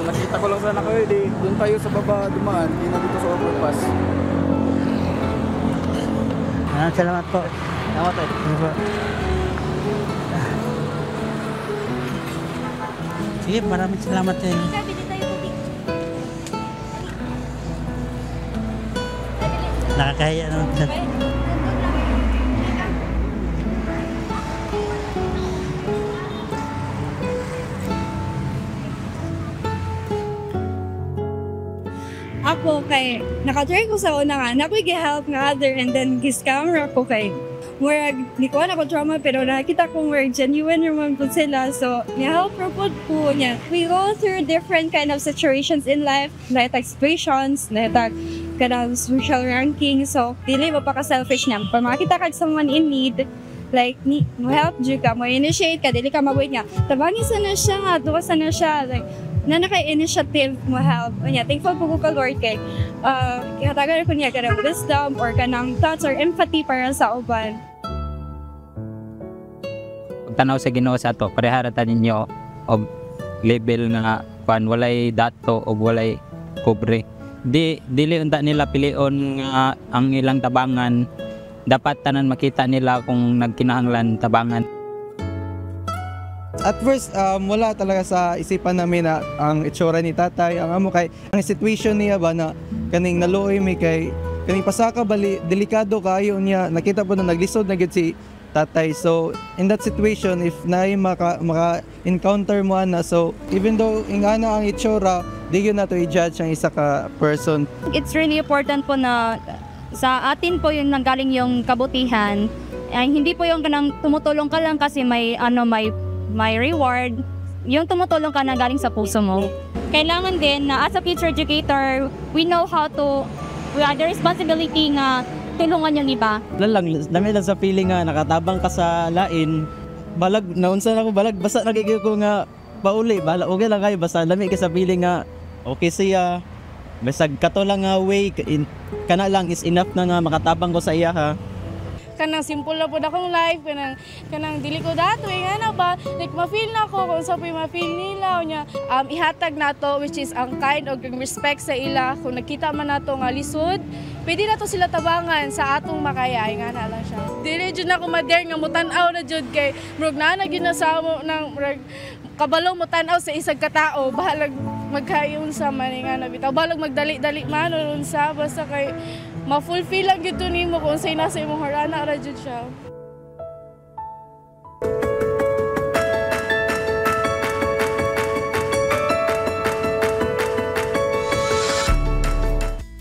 N: Nakita ko lang sana kayo, di doon tayo sa baba dumaan, hindi na dito sa overpass.
S: Salamat po.
N: Salamat tayo.
S: Sige, maraming salamat sa inyo. Nakakahiya naman.
T: Ako kay nakatry ko sa una nga na help nga other and then his camera ko kay murag di ko na ko trauma pero nakita ko murag genuine naman po sila so ni-help po niya. We go through different kind of situations in life, like situations, like kanang social ranking, so dili mo pa ka selfish niya. Pag makita ka someone in need, like mo help jud ka, mo initiate ka, dili ka mabuit nga. Tabangin sa na siya nga, duwa sa na siya like na naka-initiative mo help. Unya, thankful po ko ka Lord kay kihatagan ko niya kanang wisdom or kanang thoughts or empathy para sa uban.
U: Pagtanaw sa Ginoo sa ato, pareharatan ninyo og level nga kuan walay dato og walay kobre. Dili unta nila pilion nga ang ilang tabangan, dapat tanan makita nila kung nagkinahanglan tabangan.
V: At first, wala talaga sa isipan namin na ang itsura ni tatay, ang amo kay ang situation niya ba na kaning naluoy may kay kaning pasaka bali delikado kayo niya, nakita po na naglisod na gid si tatay. So in that situation, if naay maka encounter mo ana, so even though ingana ang itsura, di yun na to i-judge ang isa ka person.
T: It's really important po na sa atin po yung nanggaling yung kabutihan, ay hindi po yung kanang tumutulong ka lang kasi may reward, yung tumutulong ka na galing sa puso mo. Kailangan din na as a future educator, we know how to, we have the responsibility nga tulungan yung iba.
W: Dami lang sa feeling nga nakatabang ka sa lain, balag, naunsa na ako balag, basta nagigil ko nga pauli, balag, okay lang kayo, basta dami ka sa feeling nga okay siya, basta kato lang nga way, kana lang is enough na nga makatabang ko sa iya ha.
X: Kanang simple na po na akong life, kanang dili ko dato, nga na ba, like ma-feel na ko kung sa po ma-feel nila, niya, ihatag na to, which is ang kind of respect sa ila, kung nakita man na to nga lisod, pwede na to sila tabangan sa atong makaya, nga na lang siya. Dili dyan ako ma-dare nga mutanaw na dyan kay, murag na yun na sa mo, kabalo mo tanaw sa isang katao, bahalag magkayon sa maninga na bitaw. Balag magdali-dali man unsa basta kay ma-fulfill lang gyud nimo kung say nasa imong harana ra jud siya.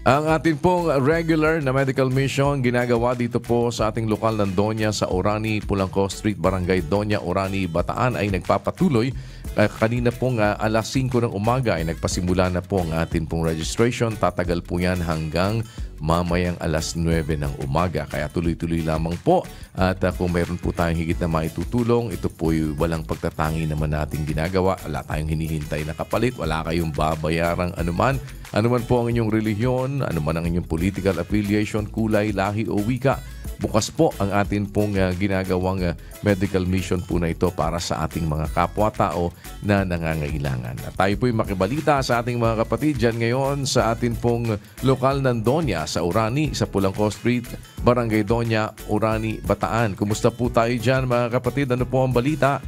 A: Ang atin pong regular na medical mission ginagawa dito po sa ating lokal ng Doña sa Orani, Pulangco Street, Barangay Doña, Orani, Bataan ay nagpapatuloy. Kanina pong alas 5 ng umaga ay nagpasimula na po ang atin pong registration. Tatagal po yan hanggang mamayang alas 9 ng umaga. Kaya tuloy-tuloy lamang po. At kung mayroon po tayong higit na maitutulong, ito po walang pagtatangi naman natin ginagawa. Wala tayong hinihintay na kapalit. Wala kayong babayarang anuman. Anuman po ang inyong relihiyon, anuman ang inyong political affiliation, kulay, lahi o wika. Bukas po ang atin pong ginagawang medical mission po na ito para sa ating mga kapwa-tao na nangangailangan. At tayo po'y makibalita sa ating mga kapatid dyan ngayon sa atin pong lokal ng Doña sa Orani, sa Pulangco Street, Barangay Doña, Orani, Bataan. Kumusta po tayo dyan mga kapatid? Ano po ang balita?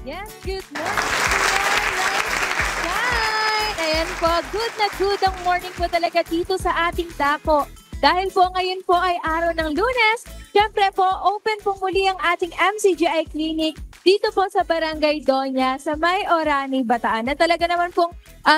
C: Yes, good morning. Ayan po, good ang morning po talaga dito sa ating dako. Dahil po ngayon po ay araw ng Lunes, syempre po open po muli ang ating MCGI Clinic dito po sa Barangay Doña sa May Orani, Bataan. Na talaga naman pong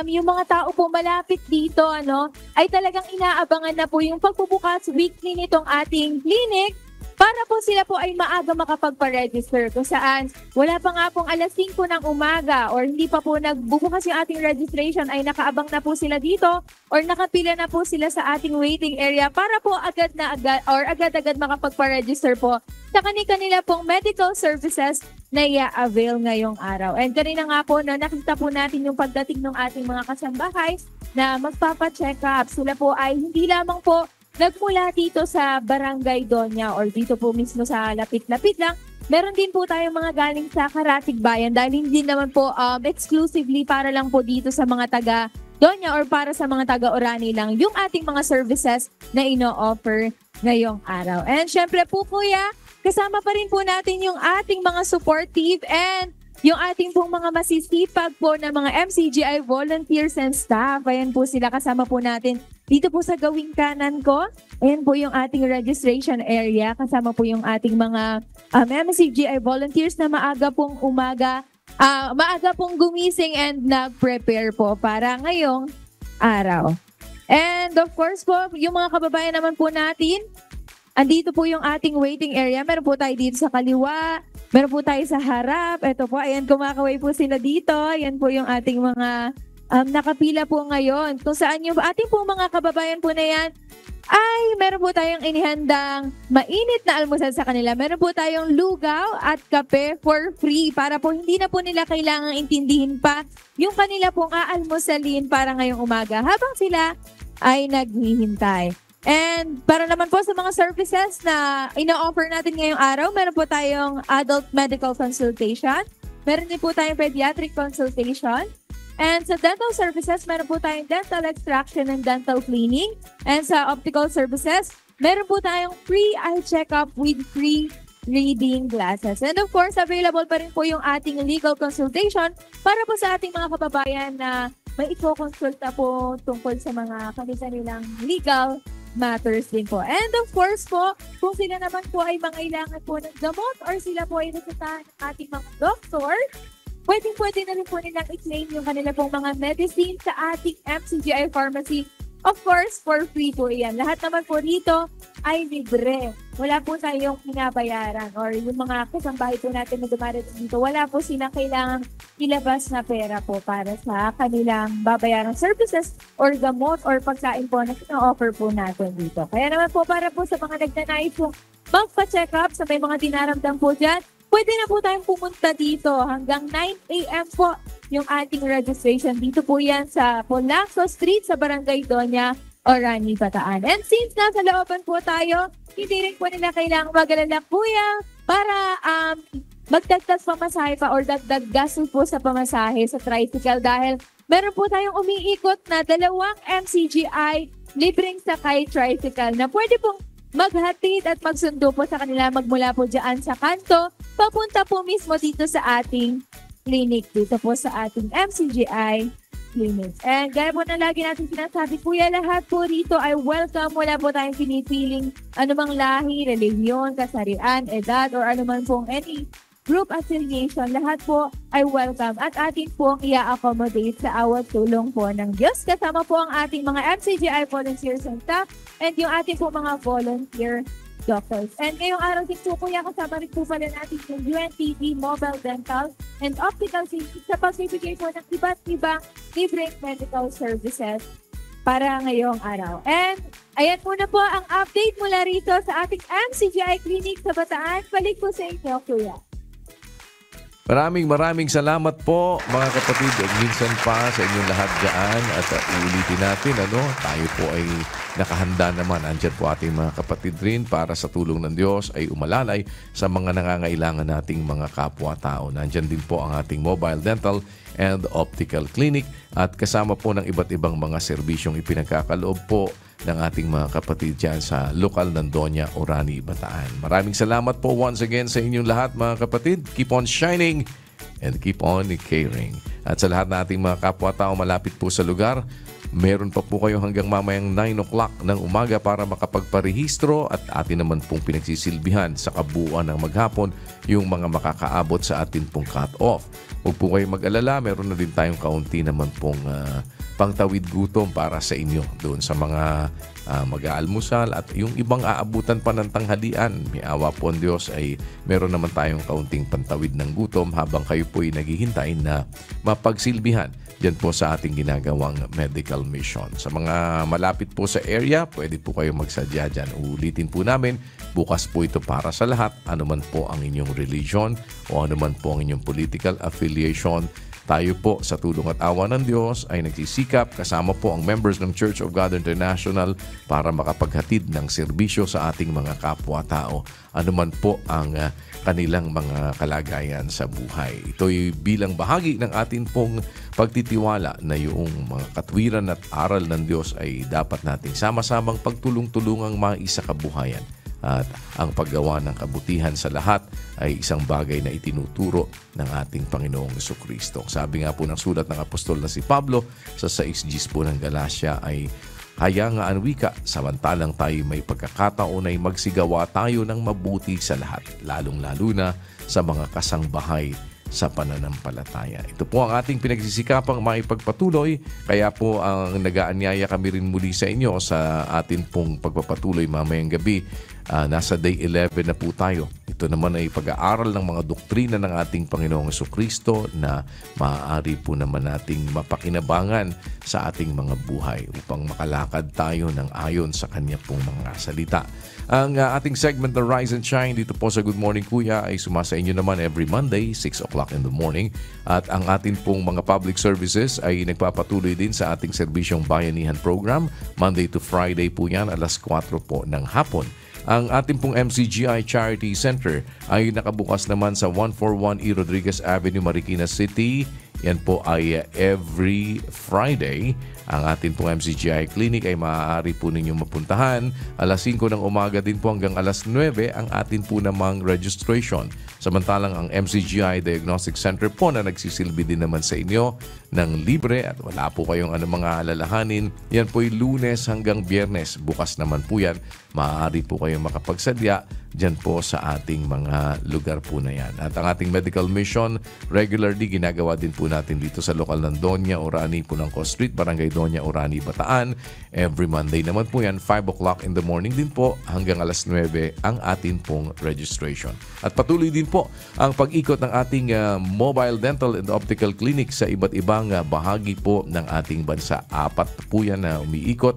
C: yung mga tao po malapit dito ay talagang inaabangan na po yung pagbubukas weekly nitong ating clinic para po sila po ay maaga makapagpa-register kung saan wala pa nga pong alas 5 ng umaga or hindi pa po nagbubukas yung ating registration ay nakaabang na po sila dito or nakapila na po sila sa ating waiting area para po agad-agad makapagpa-register po sa kanila pong medical services na i-avail ngayong araw. And kanina nga po, nakita po natin yung pagdating ng ating mga kasambahay na magpapa-check up. Sila po ay hindi lamang po nagmula dito sa Barangay Doña or dito po mismo sa lapit-lapit lang. Meron din po tayong mga galing sa Karatig Bayan dahil hindi naman po exclusively para lang po dito sa mga taga Doña or para sa mga taga Orani lang yung ating mga services na ino-offer ngayong araw. And syempre po kuya, kasama pa rin po natin yung ating mga supportive and yung ating pong mga masisipag po na mga MCGI volunteers and staff. Ayan po sila, kasama po natin dito po sa gawing kanan ko. Ayan po yung ating registration area. Kasama po yung ating mga MCGI volunteers na maaga pong gumising and nag-prepare po para ngayong araw. And of course po, yung mga kababayan naman po natin, andito po yung ating waiting area. Meron po tayo dito sa kaliwa. Meron po tayo sa harap. Ito po, ayan, kumakaway po sila dito. Ayan po yung ating mga nakapila po ngayon. Kung saan yung ating po mga kababayan po na yan, ay meron po tayong inihandang mainit na almusal sa kanila. Meron po tayong lugaw at kape for free para po hindi na po nila kailangang intindihin pa yung kanila pong aalmusalin para ngayong umaga habang sila ay naghihintay. And para naman po sa mga services na ina-offer natin ngayong araw, meron po tayong adult medical consultation, meron din po tayong pediatric consultation, and sa dental services, meron po tayong dental extraction and dental cleaning, and sa optical services, meron po tayong free eye check-up with free reading glasses. And of course, available pa rin po yung ating legal consultation para po sa ating mga kababayan na may i-consulta po tungkol sa mga kanilang legal matters din po. And of course po, kung sila naman po ay mangailangan po ng gamot or sila po ay nasitahan ng ating mga doktor, pwede na rin po nilang i-claim yung kanila pong mga medicine sa ating MCGI Pharmacy. Of course, for free po yan. Lahat naman po dito ay libre. Wala po tayong pinabayaran or yung mga kasambahay po natin na dumarating dito, wala po silang kailangang ilabas na pera po para sa kanilang babayarang services or gamot or pagkain po na ina-offer po natin dito. Kaya naman po para po sa mga nagnanais po magpa-check up sa may mga dinaramdam po dyan, pwede na po tayong pumunta dito hanggang 9 a.m. po yung ating registration. Dito po yan sa Pulangco Street sa Barangay Doña, Orani, Bataan. And since nasa looban po tayo, hindi rin po nila kailangang mag-alala kuya para magdagdag pamasahe pa or dagdag gastos po sa pamasahe sa tricycle dahil meron po tayong umiikot na 2 MCGI libreng sakay tricycle na pwede pong maghatid at magsundo po sa kanila magmula po dyan sa kanto papunta po mismo dito sa ating clinic dito po sa ating MCGI clinics. And gaya po na lagi natin sinasabi, kuya, lahat po rito ay welcome. Wala po tayong pinipiling anumang lahi, relihiyon, kasarian, edad, or anuman pong any group affiliation. Lahat po ay welcome at atin pong i-accommodate sa awat tulong po ng Diyos. Kasama po ang ating mga MCGI volunteers and staff and yung ating po mga volunteer doctors. And ngayong araw din po, kuya, kasama rin po pala natin yung UNTV Mobile Dental and Optical Clinic sa pagbibigay po ng iba't ibang libreng medical services para ngayong araw. And ayan muna po ang update mula rito sa ating MCGI Clinic sa Bataan. Balik po sa inyo, kuya.
A: Maraming salamat po mga kapatid. Minsan pa sa inyong lahat dyan at uulitin natin, tayo po ay nakahanda naman. Andyan po ating mga kapatid rin para sa tulong ng Diyos ay umalalay sa mga nangangailangan nating mga kapwa-tao. Nandyan din po ang ating mobile dental and optical clinic at kasama po ng iba't ibang mga serbisyong ipinagkakaloob po ng ating mga kapatid dyan sa lokal ng Doña Orani, Bataan. Maraming salamat po once again sa inyong lahat mga kapatid. Keep on shining and keep on caring. At sa lahat ng ating mga kapwa-tao malapit po sa lugar, meron pa po kayo hanggang mamayang 9 o'clock ng umaga para makapagparehistro at atin naman pong pinagsisilbihan sa kabuuan ng maghapon yung mga makakaabot sa atin pong cut-off. Huwag po kayo mag-alala, meron na din tayong kaunti naman pong pangtawid gutom para sa inyo doon sa mga mag-aalmusal at yung ibang aabutan pa ng tanghalian. May awa po ang Diyos ay meron naman tayong kaunting pantawid ng gutom habang kayo po ay naghihintay na mapagsilbihan dyan po sa ating ginagawang medical mission. Sa mga malapit po sa area, pwede po kayo magsadya dyan. Ulitin po namin, bukas po ito para sa lahat, anuman po ang inyong religion o anuman po ang inyong political affiliation. Tayo po sa tulong at awa ng Diyos ay nagsisikap kasama po ang members ng Church of God International para makapaghatid ng serbisyo sa ating mga kapwa-tao. Anuman po ang kanilang mga kalagayan sa buhay. Ito'y bilang bahagi ng atin pong pagtitiwala na yung mga katwiran at aral ng Diyos ay dapat nating sama-samang pagtulong-tulungang maisakabuhayan. At ang paggawa ng kabutihan sa lahat ay isang bagay na itinuturo ng ating Panginoong Jesucristo. Sabi nga po ng sulat ng apostol na si Pablo sa 6:10 po ng Galacia ay kaya nga ang wika, samantalang tayo may pagkakataon ay magsigawa tayo ng mabuti sa lahat, lalong-lalo na sa mga kasangbahay sa pananampalataya. Ito po ang ating pinagsisikapang maipagpatuloy. Kaya po ang nag-aanyaya kami rin muli sa inyo sa atin pong pagpapatuloy mamayang gabi. Nasa day 11 na po tayo. Ito naman ay pag-aaral ng mga doktrina ng ating Panginoong Jesucristo na maaari po naman nating mapakinabangan sa ating mga buhay upang makalakad tayo ng ayon sa kanya pong mga salita. Ang ating segment na Rise and Shine dito po sa Good Morning Kuya ay sumasa inyo naman every Monday, 6 o'clock in the morning. At ang ating pong mga public services ay nagpapatuloy din sa ating serbisyong bayanihan program. Monday to Friday po yan, alas 4 po ng hapon. Ang ating pong MCGI Charity Center ay nakabukas naman sa 141 E. Rodriguez Avenue, Marikina City. Yan po ay every Friday. Ang ating pong MCGI Clinic ay maaari po ninyong mapuntahan. Alas 5 ng umaga din po hanggang alas 9 ang atin po namang registration. Samantalang ang MCGI Diagnostic Center po na nagsisilbi din naman sa inyo ng libre at wala po kayong mga alalahanin. Yan po ay Lunes hanggang Biyernes. Bukas naman po yan. Maaari po kayong makapagsadya dyan po sa ating mga lugar po na yan. At ang ating medical mission, regularly ginagawa din po natin dito sa lokal ng Doña Orani, Punangco Street, Barangay Doña Orani, Bataan. Every Monday naman po yan, 5 o'clock in the morning din po hanggang alas 9 ang atin pong registration. At patuloy din po ang pag-ikot ng ating mobile dental and optical clinic sa iba't ibang bahagi po ng ating bansa. 4 po yan na umiikot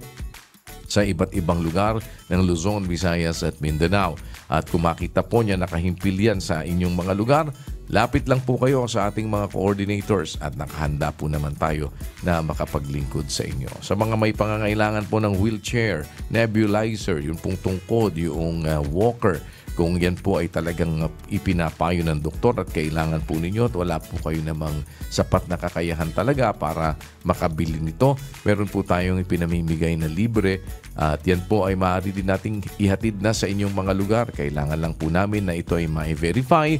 A: sa iba't ibang lugar ng Luzon, Visayas at Mindanao. At kung makita po niya nakahimpil yan sa inyong mga lugar, lapit lang po kayo sa ating mga coordinators at nakahanda po naman tayo na makapaglingkod sa inyo. Sa mga may pangangailangan po ng wheelchair, nebulizer, yung pong tungkod, yung walker, kung yan po ay talagang ipinapayo ng doktor at kailangan po ninyo at wala po kayo namang sapat na kakayahan talaga para makabili nito, meron po tayong ipinamimigay na libre at yan po ay maaari din nating ihatid na sa inyong mga lugar. Kailangan lang po namin na ito ay ma-verify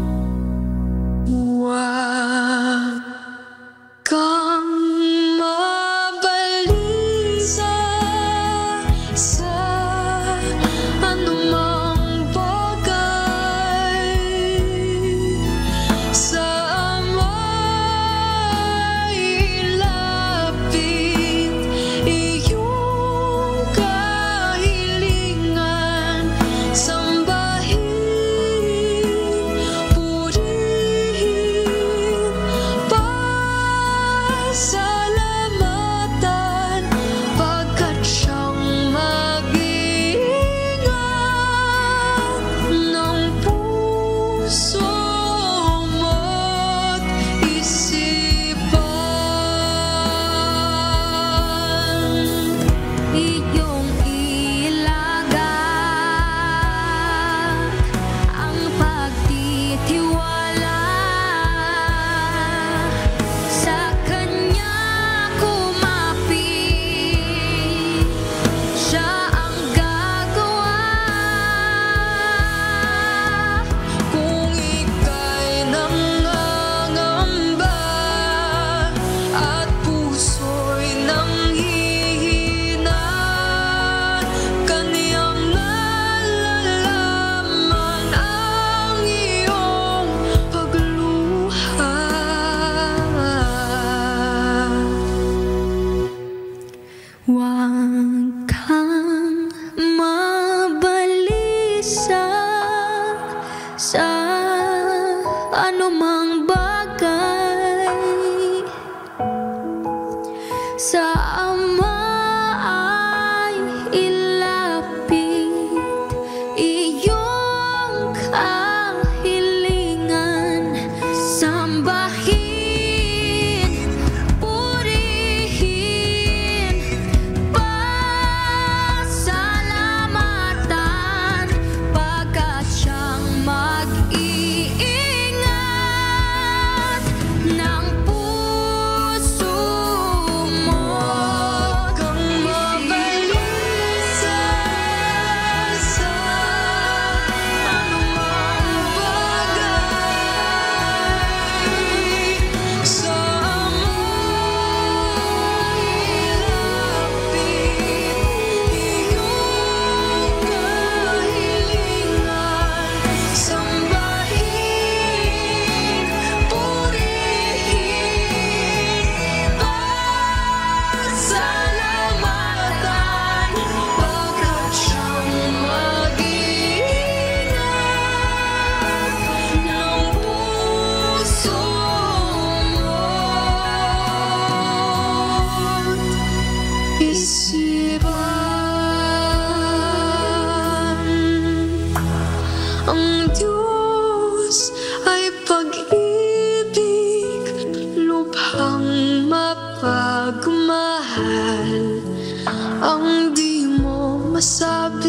D: masabi